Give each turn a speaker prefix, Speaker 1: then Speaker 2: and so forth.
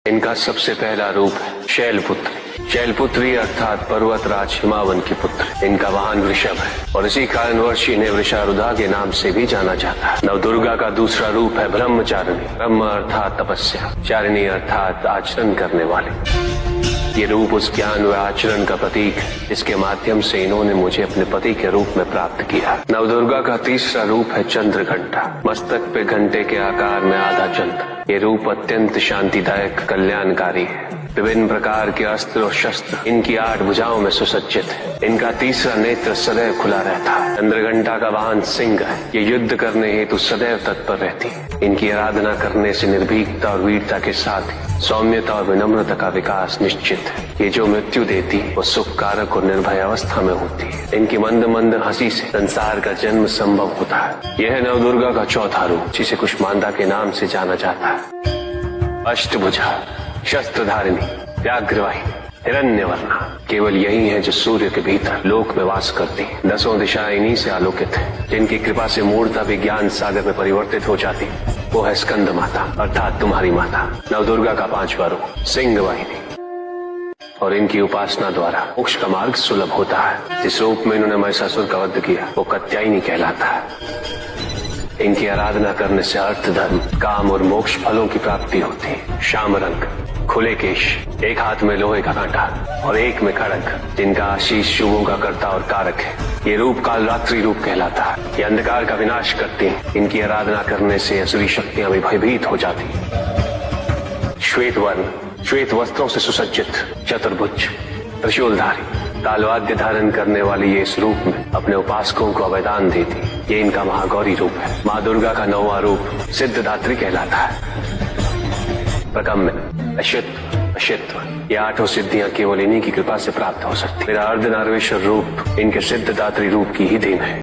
Speaker 1: इनका सबसे पहला रूप है शैलपुत्री। शैलपुत्री अर्थात पर्वतराज हिमावन की पुत्र। इनका वाहन वृषभ है और इसी कारणवश इन्हें वृषारुधा के नाम से भी जाना जाता है। नवदुर्गा का दूसरा रूप है ब्रह्मचारिणी। ब्रह्म अर्थात तपस्या, चारिणी अर्थात आचरण करने वाले। ये रूप उस ज्ञान व आचरण का प्रतीक है जिसके माध्यम से इन्होंने मुझे अपने पति के रूप में प्राप्त किया। नवदुर्गा का तीसरा रूप है चंद्रघंटा। मस्तक पे घंटे के आकार में आधा चंद्र। ये रूप अत्यंत शांतिदायक कल्याणकारी है। विभिन्न प्रकार के अस्त्र और शस्त्र इनकी 8 भुजाओं में सुसज्जित है। इनका तीसरा नेत्र सदैव खुला रहता है। चंद्रघंटा का वाहन सिंह है। ये युद्ध करने हेतु सदैव तत्पर रहती है। इनकी आराधना करने से निर्भीकता और वीरता के साथ ही सौम्यता और विनम्रता का विकास निश्चित है। ये जो मृत्यु देती है वो सुख कारक और निर्भय अवस्था में होती है। इनकी मंद मंद हंसी से संसार का जन्म संभव होता है। यह है नवदुर्गा का चौथा रूप जिसे कुष्मांडा के नाम से जाना जाता है। अष्टभुजा, शस्त्रधारिणी, व्याघ्रवाहिनी, हिरण्यवर्णा। केवल यही है जो सूर्य के भीतर लोक में वास करती है। 10 दिशाएं इन्हीं से आलोकित है। जिनकी कृपा से मूर्ता भी ज्ञान सागर में परिवर्तित हो जाती वो है स्कंद माता अर्थात तुम्हारी माता। नवदुर्गा का 5वां रूप सिंह वाहिनी और इनकी उपासना द्वारा मोक्ष का मार्ग सुलभ होता है। जिस रूप में इन्होंने महिषासुर का वध किया वो कात्यायनी कहलाता है। इनकी आराधना करने से अर्थ, धर्म, काम और मोक्ष फलों की प्राप्ति होती है। श्याम रंग, खुले केश, एक हाथ में लोहे का कांटा और एक में खड़ग, जिनका आशीष शुभों का कर्ता और कारक है। ये रूप काल रात्रि रूप कहलाता है। ये अंधकार का विनाश करती है। इनकी आराधना करने से असुरी शक्तियां भी भयभीत हो जाती है। श्वेत वर्ण, श्वेत वस्त्रों से सुसज्जित, चतुर्भुज, त्रिशूलधारी, तालवाद्य धारण करने वाली ये इस रूप में अपने उपासकों को अभयदान देती। ये इनका महागौरी रूप है। माँ दुर्गा का 9वां रूप सिद्धदात्री कहलाता है। प्रकम्य, अश्वित्व, अशित्व, ये 8 सिद्धियां केवल इन्हीं की कृपा से प्राप्त हो सकती। मेरा अर्धनारीश्वर रूप इनके सिद्धदात्री रूप की ही देन है।